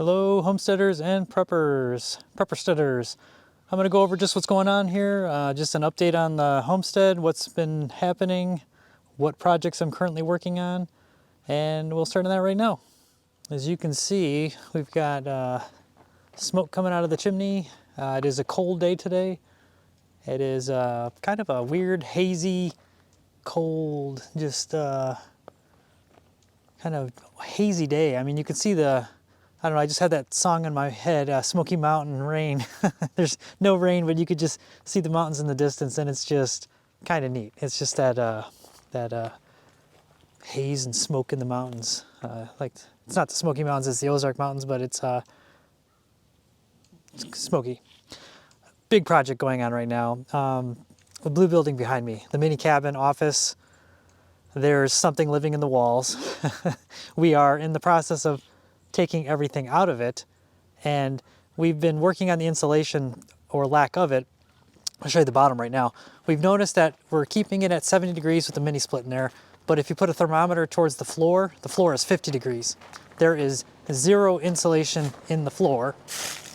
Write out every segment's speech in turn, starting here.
Hello, homesteaders and preppersteaders. I'm going to go over just what's going on here, just an update on the homestead, what's been happening, what projects I'm currently working on, and we'll start on that right now. As you can see, we've got smoke coming out of the chimney. It is a cold day today. It is kind of a weird, hazy, cold, just kind of hazy day. I mean, you can see I don't know, I just had that song in my head, Smoky Mountain Rain. There's no rain, but you could just see the mountains in the distance, and it's just kind of neat. It's just that haze and smoke in the mountains. Like, it's not the Smoky Mountains, it's the Ozark Mountains, but it's smoky. Big project going on right now. The blue building behind me, the mini cabin office. There's something living in the walls. We are in the process of taking everything out of it, and we've been working on the insulation or lack of it. I'll show you the bottom right now. We've noticed that we're keeping it at 70 degrees with the mini split in there, but if you put a thermometer towards the floor is 50 degrees. There is zero insulation in the floor,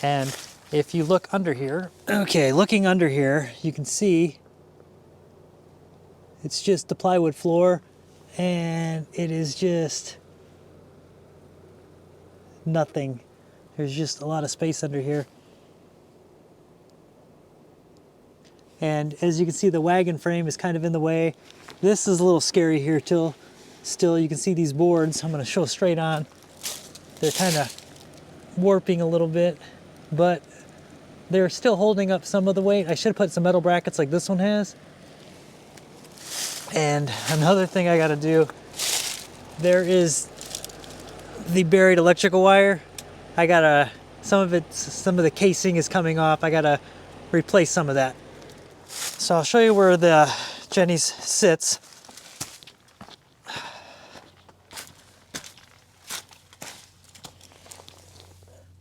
and if you look under here, okay, looking under here, you can see it's just the plywood floor, and it is just nothing. There's just a lot of space under here. And as you can see, the wagon frame is kind of in the way. This is a little scary here still you can see these boards. I'm going to show straight on. They're kind of warping a little bit, but they're still holding up some of the weight. I should have put some metal brackets like this one has. And another thing I got to do, there is the buried electrical wire. Some of the casing is coming off. I gotta replace some of that. So I'll show you where the Jenny's sits.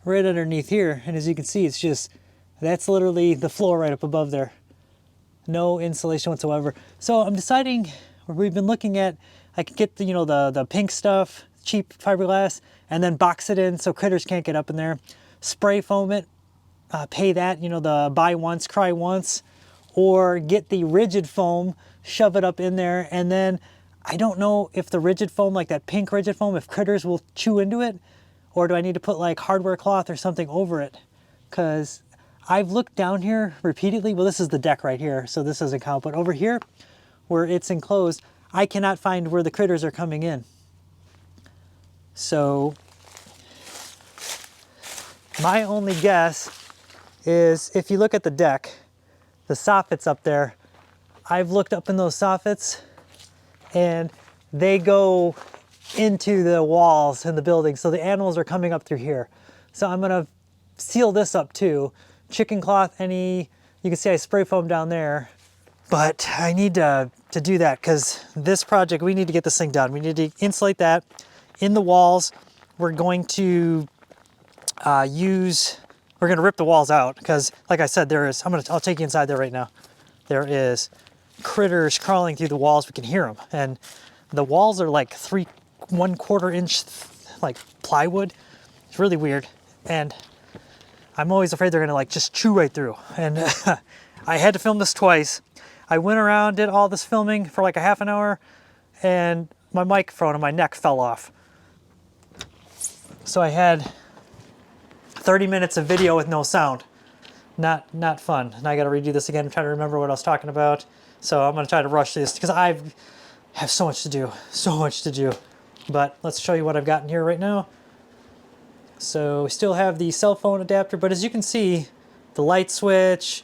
Right underneath here, and as you can see, that's literally the floor right up above there. No insulation whatsoever. So I'm deciding, we've been looking at, I could get the pink stuff, cheap fiberglass, and then box it in so critters can't get up in there. Spray foam it, pay that, the buy once, cry once, or get the rigid foam, shove it up in there, and then I don't know if the rigid foam, like that pink rigid foam, if critters will chew into it, or do I need to put like hardware cloth or something over it? Because I've looked down here repeatedly. Well, this is the deck right here, so this doesn't count, but over here where it's enclosed, I cannot find where the critters are coming in. So my only guess is if you look at the deck, the soffits up there, I've looked up in those soffits and they go into the walls in the building. So the animals are coming up through here. So I'm gonna seal this up too. Chicken cloth, you can see I spray foam down there, but I need to do that because this project, we need to get this thing done. We need to insulate that. In the walls, we're going to we're going to rip the walls out because, like I said, I'll take you inside there right now. There is critters crawling through the walls. We can hear them. And the walls are like 1/4 inch like plywood. It's really weird. And I'm always afraid they're going to like just chew right through. And I had to film this twice. I went around, did all this filming for like a half an hour, and my microphone on my neck fell off. So I had 30 minutes of video with no sound. Not fun. And I got to redo this again. I'm trying to remember what I was talking about. So I'm going to try to rush this because I have so much to do. But let's show you what I've got in here right now. So we still have the cell phone adapter, but as you can see, the light switch,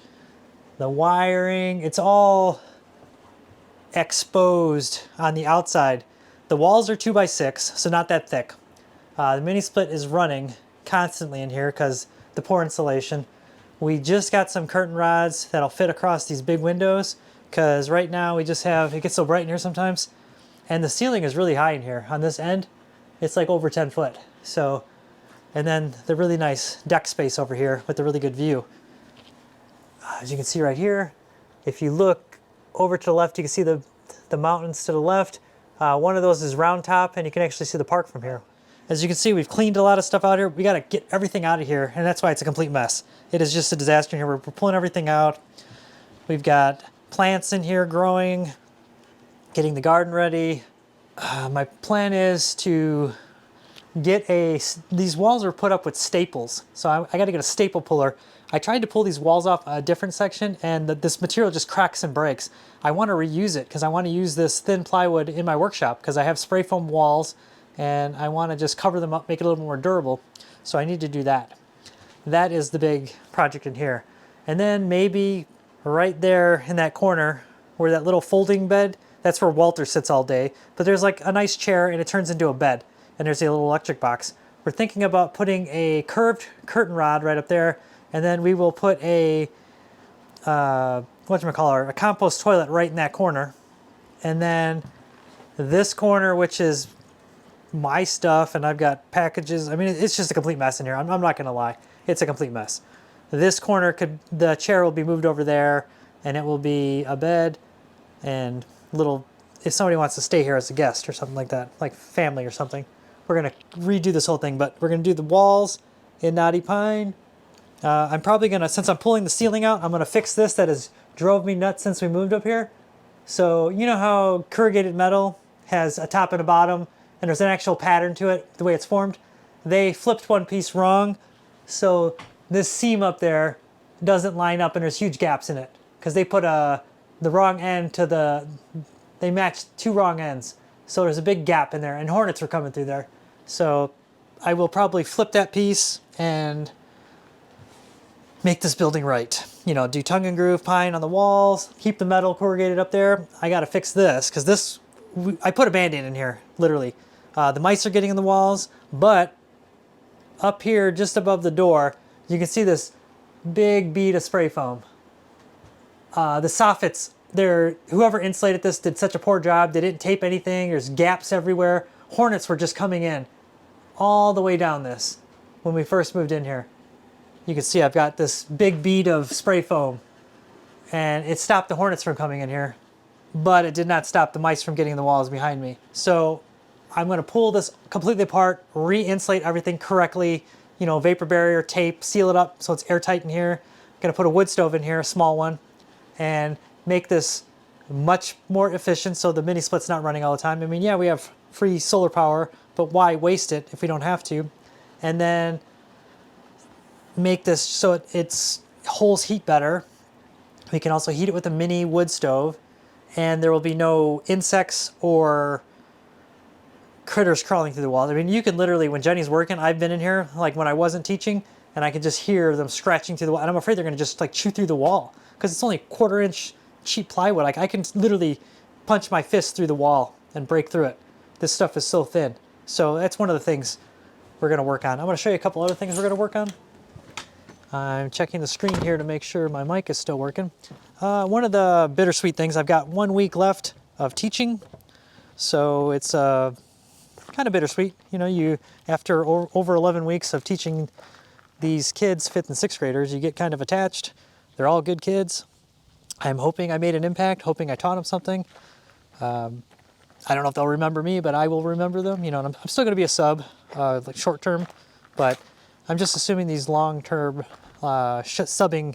the wiring, it's all exposed on the outside. The walls are 2x6, so not that thick. The mini split is running constantly in here because the poor insulation. We just got some curtain rods that'll fit across these big windows because right now it gets so bright in here sometimes. And the ceiling is really high in here. On this end, it's like over 10 foot. So, and then the really nice deck space over here with the really good view. As you can see right here, if you look over to the left, you can see the mountains to the left. One of those is round top, and you can actually see the park from here. As you can see, we've cleaned a lot of stuff out here. We got to get everything out of here, and that's why it's a complete mess. It is just a disaster in here. We're pulling everything out. We've got plants in here growing, getting the garden ready. My plan is to get these walls are put up with staples, so I got to get a staple puller. I tried to pull these walls off a different section, and this material just cracks and breaks. I want to reuse it because I want to use this thin plywood in my workshop because I have spray foam walls, and I want to just cover them up, make it a little more durable. So I need to do that. That is the big project in here. And then maybe right there in that corner where that little folding bed, that's where Walter sits all day. But there's like a nice chair and it turns into a bed. And there's a little electric box. We're thinking about putting a curved curtain rod right up there. And then we will put a, a compost toilet right in that corner. And then this corner, which is my stuff, and I've got packages. I mean, it's just a complete mess in here. I'm not gonna lie. It's a complete mess. This corner the chair will be moved over there, and it will be a bed and if somebody wants to stay here as a guest or something like that, like family or something. We're gonna redo this whole thing, but we're gonna do the walls in knotty pine. I'm probably gonna, since I'm pulling the ceiling out, I'm gonna fix this that has drove me nuts since we moved up here. So you know how corrugated metal has a top and a bottom, and there's an actual pattern to it, the way it's formed? They flipped one piece wrong, so this seam up there doesn't line up, and there's huge gaps in it because they put the wrong end to they matched two wrong ends. So there's a big gap in there, and hornets were coming through there. So I will probably flip that piece and make this building right. You know, do tongue and groove pine on the walls, keep the metal corrugated up there. I got to fix this because I put a Band-Aid in here, literally. The mice are getting in the walls, but up here just above the door, you can see this big bead of spray foam. The soffits, whoever insulated this did such a poor job. They didn't tape anything. There's gaps everywhere. Hornets were just coming in all the way down this when we first moved in here. You can see I've got this big bead of spray foam, and it stopped the hornets from coming in here, but it did not stop the mice from getting in the walls behind me. So I'm going to pull this completely apart, re-insulate everything correctly, you know, vapor barrier, tape, seal it up so it's airtight in here. I'm going to put a wood stove in here, a small one, and make this much more efficient so the mini split's not running all the time. I mean, yeah, we have free solar power, but why waste it if we don't have to? And then make this so it holds heat better. We can also heat it with a mini wood stove, and there will be no insects or critters crawling through the walls. I mean, you can literally, when Jenny's working, I've been in here, like when I wasn't teaching, and I can just hear them scratching through the wall, and I'm afraid they're gonna just like chew through the wall, because it's only 1/4 inch cheap plywood. Like I can literally punch my fist through the wall and break through it. This stuff is so thin. So that's one of the things we're gonna work on. I'm gonna show you a couple other things we're gonna work on. I'm checking the screen here to make sure my mic is still working. One of the bittersweet things, I've got 1 week left of teaching. So it's kind of bittersweet. You know, after over 11 weeks of teaching these kids, 5th and 6th graders, you get kind of attached. They're all good kids. I'm hoping I made an impact, hoping I taught them something. I don't know if they'll remember me, but I will remember them. You know, and I'm still going to be a sub, like short term, but I'm just assuming these long-term subbing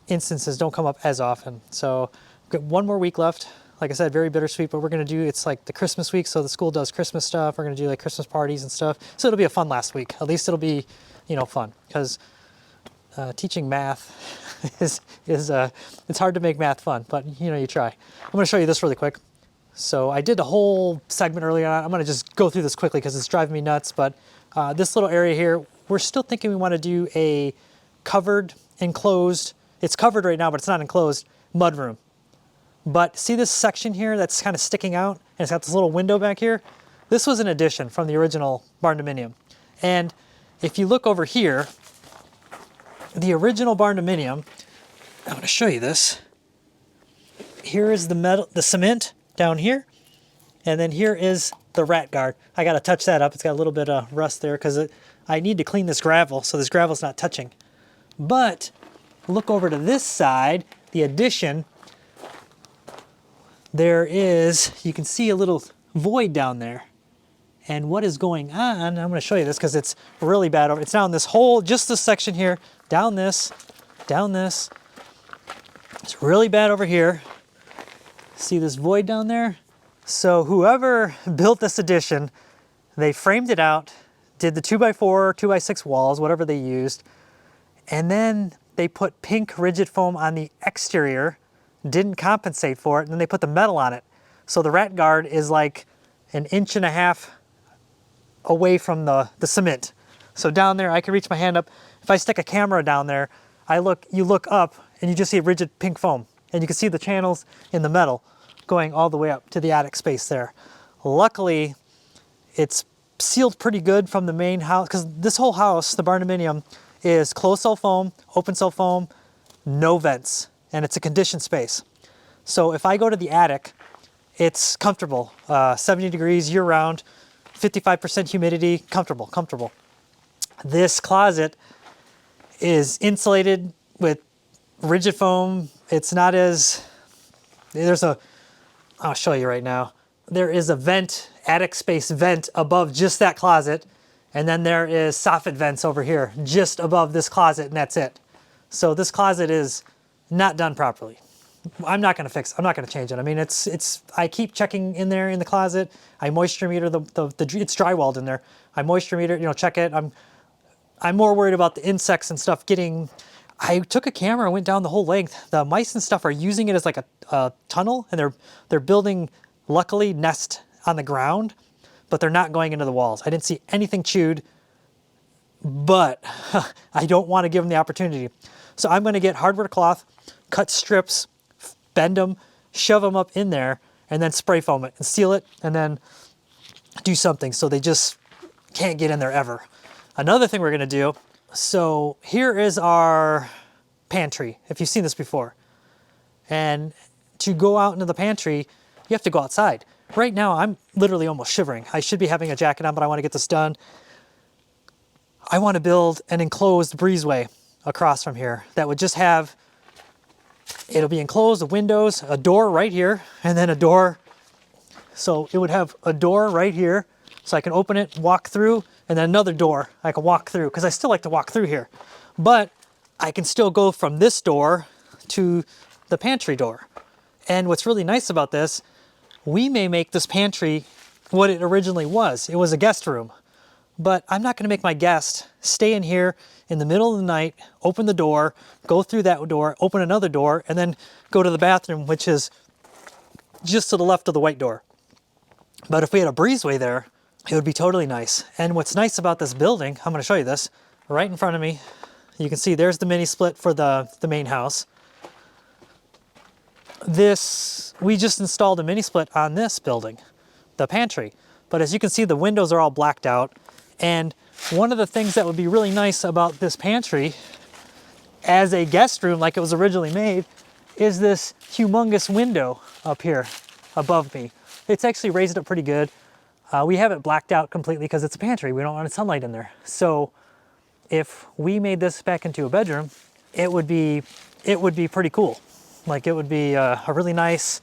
instances don't come up as often. So I've got 1 more week left. Like I said, very bittersweet, but we're going to do, it's like the Christmas week, so the school does Christmas stuff. We're going to do like Christmas parties and stuff. So it'll be a fun last week. At least it'll be, you know, fun, because teaching math is it's hard to make math fun, but you know, you try. I'm going to show you this really quick. So I did a whole segment earlier on. I'm going to just go through this quickly because it's driving me nuts, but this little area here, we're still thinking we want to do a covered, enclosed, it's covered right now, but it's not enclosed, mudroom. But see this section here that's kind of sticking out, and it's got this little window back here? This was an addition from the original barn dominium. And if you look over here, the original barn dominium, I'm going to show you this. Here is the cement down here, and then here is the rat guard. I got to touch that up. It's got a little bit of rust there because I need to clean this gravel, so this gravel's not touching. But look over to this side, the addition. There is, you can see a little void down there. And what is going on, I'm going to show you this because it's really bad over, it's down this whole, just this section here, down this. It's really bad over here. See this void down there? So whoever built this addition, they framed it out, did the 2x4, 2x6 walls, whatever they used, and then they put pink rigid foam on the exterior, didn't compensate for it, and then they put the metal on it. So the rat guard is like 1.5 inches away from the cement. So down there, I can reach my hand up. If I stick a camera down there, you look up and you just see rigid pink foam. And you can see the channels in the metal going all the way up to the attic space there. Luckily, it's sealed pretty good from the main house, because this whole house, the barndominium, is closed cell foam, open cell foam, no vents, and it's a conditioned space. So if I go to the attic, it's comfortable, 70 degrees year round, 55% humidity, comfortable. This closet is insulated with rigid foam. It's not as, I'll show you right now. There is a vent, attic space vent above just that closet. And then there is soffit vents over here, just above this closet, and that's it. So this closet is not done properly. I'm not gonna change it. I mean, I keep checking in there in the closet. I moisture meter it's drywalled in there. I moisture meter, check it. I'm more worried about the insects and stuff I took a camera and went down the whole length. The mice and stuff are using it as like a tunnel, and they're building, luckily, nest on the ground, but they're not going into the walls. I didn't see anything chewed, but I don't want to give them the opportunity. So I'm gonna get hardwood cloth, cut strips, bend them, shove them up in there, and then spray foam it and seal it, and then do something so they just can't get in there ever. Another thing we're gonna do, so here is our pantry, if you've seen this before. And to go out into the pantry, you have to go outside. Right now, I'm literally almost shivering. I should be having a jacket on, but I want to get this done. I want to build an enclosed breezeway across from here that would just have, it'll be enclosed, the windows, a door right here, and then a door. So it would have a door right here, so I can open it, walk through, and then another door I can walk through, because I still like to walk through here. But I can still go from this door to the pantry door. And what's really nice about this, we may make this pantry what it originally was. It was a guest room. But I'm not gonna make my guest stay in here in the middle of the night, open the door, go through that door, open another door, and then go to the bathroom, which is just to the left of the white door. But if we had a breezeway there, it would be totally nice. And what's nice about this building, I'm gonna show you this, right in front of me. You can see there's the mini split for the main house. We just installed a mini split on this building, the pantry. But as you can see, the windows are all blacked out. And one of the things that would be really nice about this pantry as a guest room, like it was originally made, is this humongous window up here above me. It's actually raised up pretty good. We have it blacked out completely because it's a pantry. We don't want sunlight in there. So if we made this back into a bedroom, it would be pretty cool. Like, it would be a really nice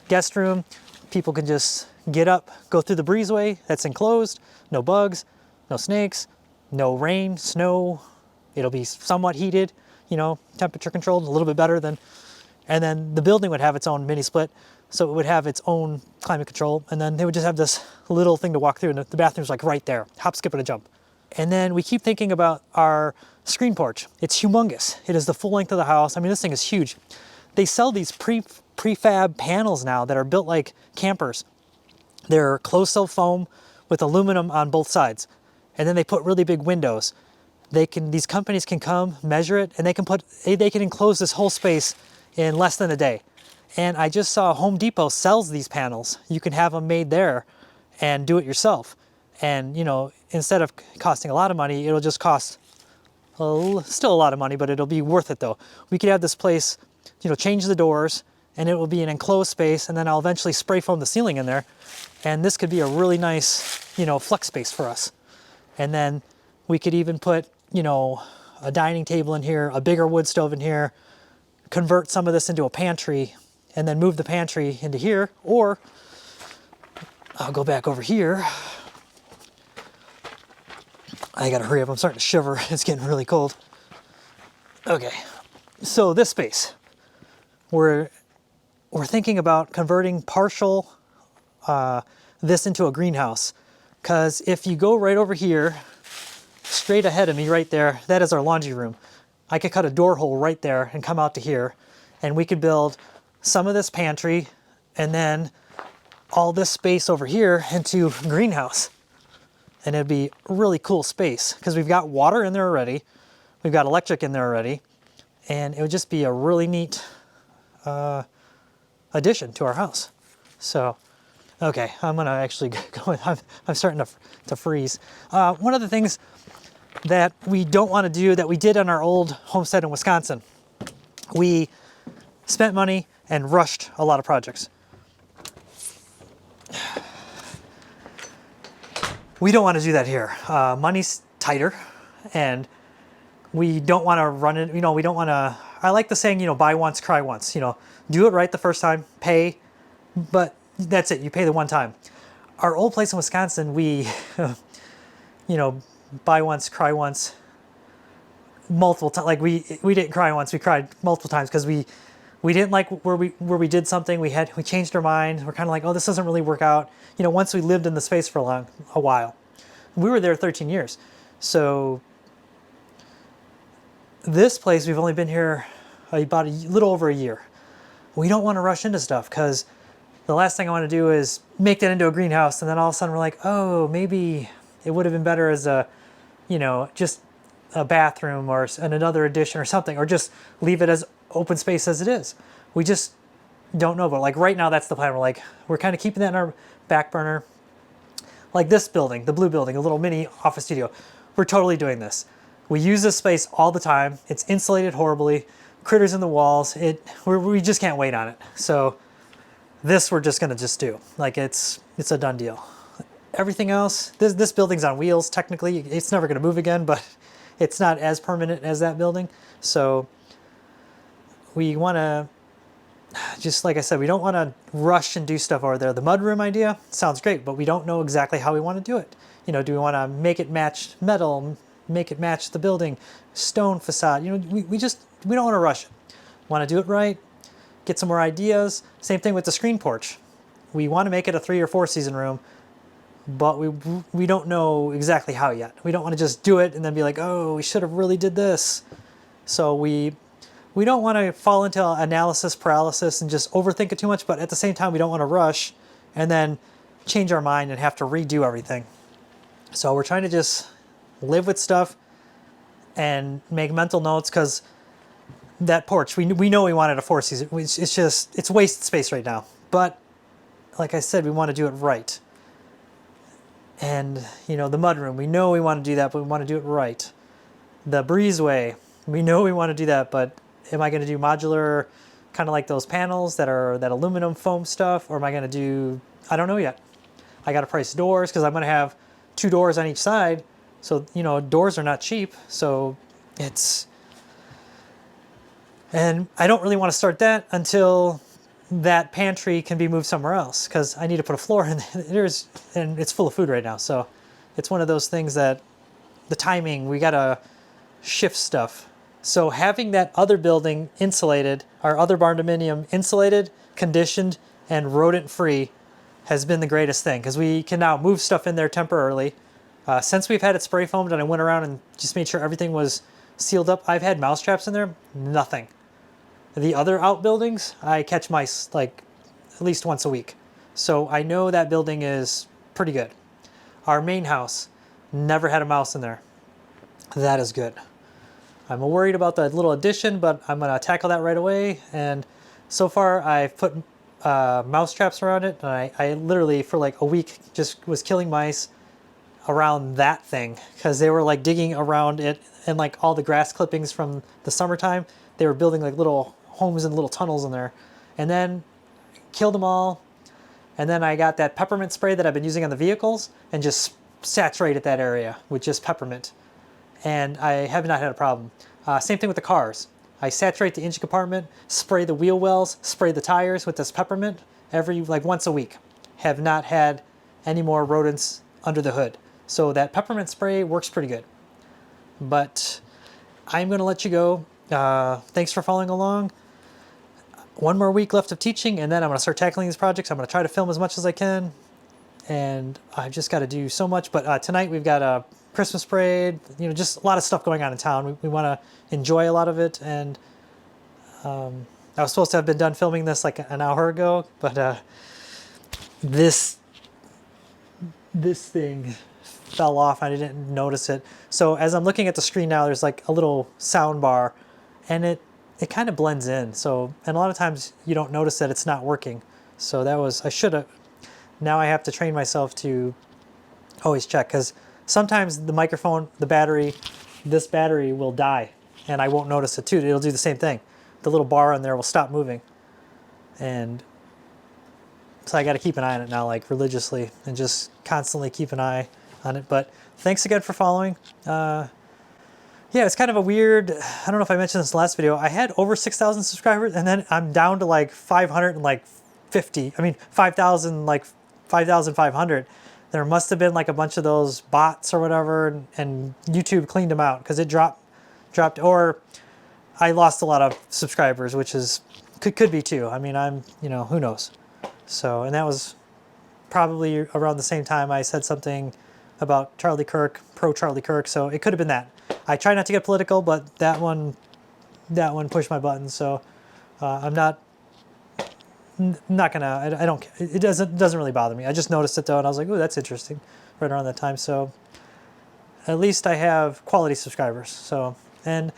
guest room. People can just get up, go through the breezeway that's enclosed, no bugs, no snakes, no rain, snow. It'll be somewhat heated, temperature controlled, a little bit better than, and then the building would have its own mini split. So it would have its own climate control, and then they would just have this little thing to walk through, and the bathroom's like right there, hop, skip, and a jump. And then we keep thinking about our screen porch. It's humongous. It is the full length of the house. I mean, this thing is huge. They sell these prefab panels now that are built like campers. They're closed cell foam with aluminum on both sides. And then they put really big windows. These companies can come, measure it, and they can enclose this whole space in less than a day. And I just saw Home Depot sells these panels. You can have them made there and do it yourself. And instead of costing a lot of money, it'll just cost still a lot of money, but it'll be worth it though. We could have this place, change the doors, and it will be an enclosed space, and then I'll eventually spray foam the ceiling in there. And this could be a really nice, flex space for us. And then we could even put, a dining table in here, a bigger wood stove in here, convert some of this into a pantry, and then move the pantry into here. Or I'll go back over here. I gotta hurry up, I'm starting to shiver. It's getting really cold. Okay, so this space, we're thinking about converting partial this into a greenhouse, because if you go right over here, straight ahead of me right there, that is our laundry room. I could cut a door hole right there and come out to here, and we could build some of this pantry and then all this space over here into greenhouse. And it'd be a really cool space because we've got water in there already. We've got electric in there already. And it would just be a really neat addition to our house. So, okay, I'm gonna actually go, I'm starting to freeze. One of the things that we don't want to do that we did on our old homestead in Wisconsin, we spent money and rushed a lot of projects. We don't want to do that here. Money's tighter, and we don't want to run it, you know, we don't want to, I like the saying, you know, buy once, cry once, you know, do it right the first time, pay, but that's it, you pay the one time. Our old place in Wisconsin, we, you know, buy once, cry once, multiple times. Like we didn't cry once, we cried multiple times because we didn't like where we did something. We changed our mind. We're kind of like, oh, this doesn't really work out. You know, once we lived in the space for a while, we were there 13 years. So this place, we've only been here about a little over a year. We don't want to rush into stuff because the last thing I want to do is make that into a greenhouse, and then all of a sudden we're like, oh, maybe it would have been better as a, you know, just a bathroom or another addition or something, or just leave it as open space as it is. We just don't know, but like right now that's the plan. We're kind of keeping that in our back burner. Like this building, the blue building, a little mini office studio, we're totally doing this. We use this space all the time. It's insulated horribly, critters in the walls. We just can't wait on it. So this we're just gonna just do. Like it's a done deal. Everything else, this building's on wheels technically. It's never gonna move again, but it's not as permanent as that building. So we want to, just like I said, we don't want to rush and do stuff over there. The mudroom idea sounds great, but we don't know exactly how we want to do it. You know, do we want to make it match metal, make it match the building, stone facade? You know, we don't want to rush it. Want to do it right, get some more ideas. Same thing with the screen porch. We want to make it a 3 or 4 season room, but we don't know exactly how yet. We don't want to just do it and then be like, oh, we should have really did this. So we don't want to fall into analysis paralysis and just overthink it too much, but at the same time, we don't want to rush and then change our mind and have to redo everything. So we're trying to just live with stuff and make mental notes, because that porch, we know we wanted a 4 season. It's wasted space right now. But like I said, we want to do it right. And, you know, the mudroom, we know we want to do that, but we want to do it right. The breezeway, we know we want to do that, but am I going to do modular, kind of like those panels that are that aluminum foam stuff, or am I going to do, I don't know yet. I got to price doors because I'm going to have 2 doors on each side. So, you know, doors are not cheap. So and I don't really want to start that until that pantry can be moved somewhere else, because I need to put a floor in there, and it's full of food right now. So it's one of those things that the timing, we got to shift stuff. So having that other building insulated, our other barn dominium insulated, conditioned, and rodent free has been the greatest thing, because we can now move stuff in there temporarily. Since we've had it spray foamed and I went around and just made sure everything was sealed up, I've had mouse traps in there, nothing. The other outbuildings, I catch mice like at least once a week. So I know that building is pretty good. Our main house, never had a mouse in there. That is good. I'm worried about the little addition, but I'm gonna tackle that right away. And so far I've put mouse traps around it. And I literally for like a week just was killing mice around that thing, because they were like digging around it, and like all the grass clippings from the summertime, they were building like little homes and little tunnels in there, and then killed them all. And then I got that peppermint spray that I've been using on the vehicles and just saturated that area with just peppermint. And I have not had a problem. Same thing with the cars. I saturate the engine compartment, spray the wheel wells, spray the tires with this peppermint like once a week. Have not had any more rodents under the hood. So that peppermint spray works pretty good. But I'm going to let you go. Thanks for following along. One more week left of teaching, and then I'm going to start tackling these projects. I'm going to try to film as much as I can, and I've just got to do so much. But tonight we've got a Christmas parade, just a lot of stuff going on in town. We want to enjoy a lot of it, and I was supposed to have been done filming this like an hour ago, but this thing fell off. I didn't notice it. So as I'm looking at the screen now, there's like a little sound bar, and it kind of blends in. So, and a lot of times you don't notice that it's not working. So I should have, now I have to train myself to always check, because sometimes the microphone, this battery will die, and I won't notice it too. It'll do the same thing. The little bar on there will stop moving. And so I got to keep an eye on it now, like religiously, and just constantly keep an eye on it. But thanks again for following. Yeah, it's kind of a weird, I don't know if I mentioned this last video, I had over 6,000 subscribers, and then I'm down to like 5,500. There must have been like a bunch of those bots or whatever, and YouTube cleaned them out, because it dropped, or I lost a lot of subscribers, which could be too. I mean, who knows? So, and that was probably around the same time I said something about Charlie Kirk, pro Charlie Kirk, so it could have been that. I try not to get political, but that one pushed my buttons, so I'm not gonna, I don't, it doesn't really bother me. I just noticed it though, and I was like, ooh, that's interesting, right around that time. So at least I have quality subscribers. So, and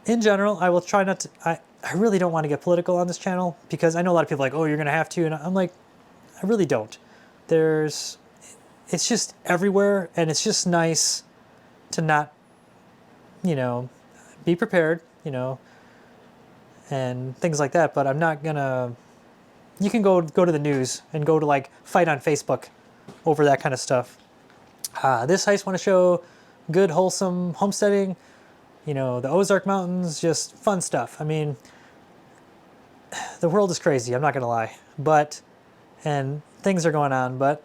in general, I will try not to, I really don't want to get political on this channel, because I know a lot of people are like, oh, you're gonna have to, and I'm like, I really don't. It's just everywhere, and it's just nice to not, be prepared, and things like that. But I'm not gonna, you can go to the news and go to like fight on Facebook over that kind of stuff. This I just want to show good, wholesome homesteading, the Ozark Mountains, just fun stuff. I mean, the world is crazy, I'm not gonna lie, and things are going on, but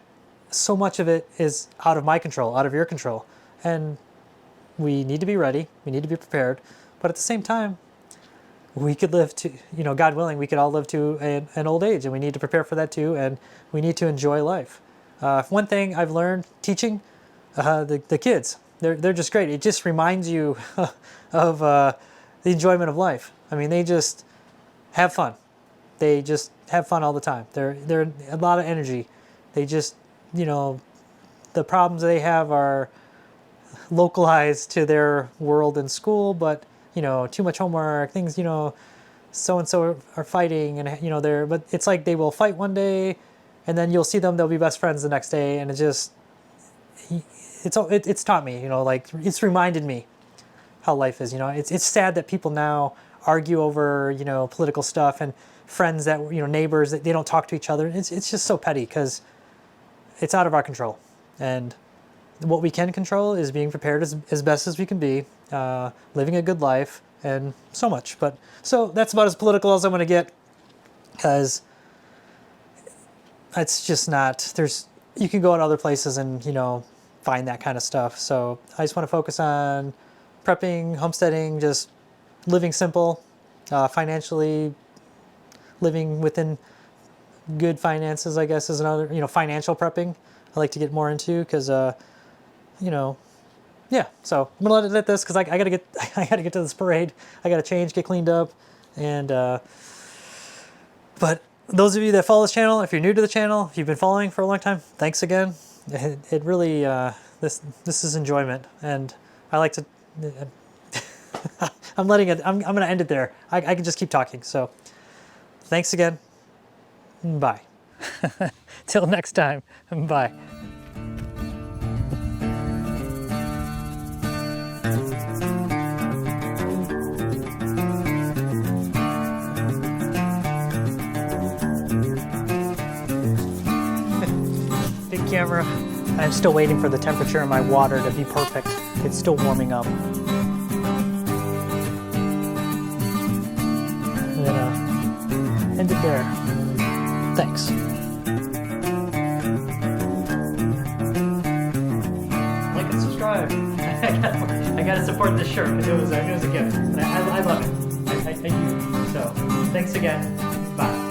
so much of it is out of my control, out of your control, and we need to be ready, we need to be prepared. But at the same time, we could live to, God willing, we could all live to an old age, and we need to prepare for that too, and we need to enjoy life. One thing I've learned teaching the kids, they're just great. It just reminds you of the enjoyment of life. I mean, they just have fun. They just have fun all the time. They're a lot of energy. They just, the problems they have are localized to their world in school, but too much homework, things, so-and-so are fighting, and but it's like they will fight one day, and then you'll see them, they'll be best friends the next day, and it's taught me, like, it's reminded me how life is. It's sad that people now argue over, political stuff, and friends that, neighbors, that they don't talk to each other. It's just so petty, because it's out of our control. And what we can control is being prepared as best as we can be, living a good life, and so much. So that's about as political as I'm going to get, because it's just not, you can go in other places and, find that kind of stuff. So I just want to focus on prepping, homesteading, just living simple, financially, living within good finances, I guess, is another, financial prepping I like to get more into, because, yeah, so I'm gonna let this, because I gotta get to this parade. I gotta change, get cleaned up, and but those of you that follow this channel, if you're new to the channel, if you've been following for a long time, thanks again. It really this is enjoyment, and I like to. I'm gonna end it there. I can just keep talking. So thanks again. Bye. Till next time. Bye. Big camera. I'm still waiting for the temperature in my water to be perfect. It's still warming up. I'm gonna end it there. Thanks. shirt because it was a gift. And I love it. I do. So thanks again. Bye.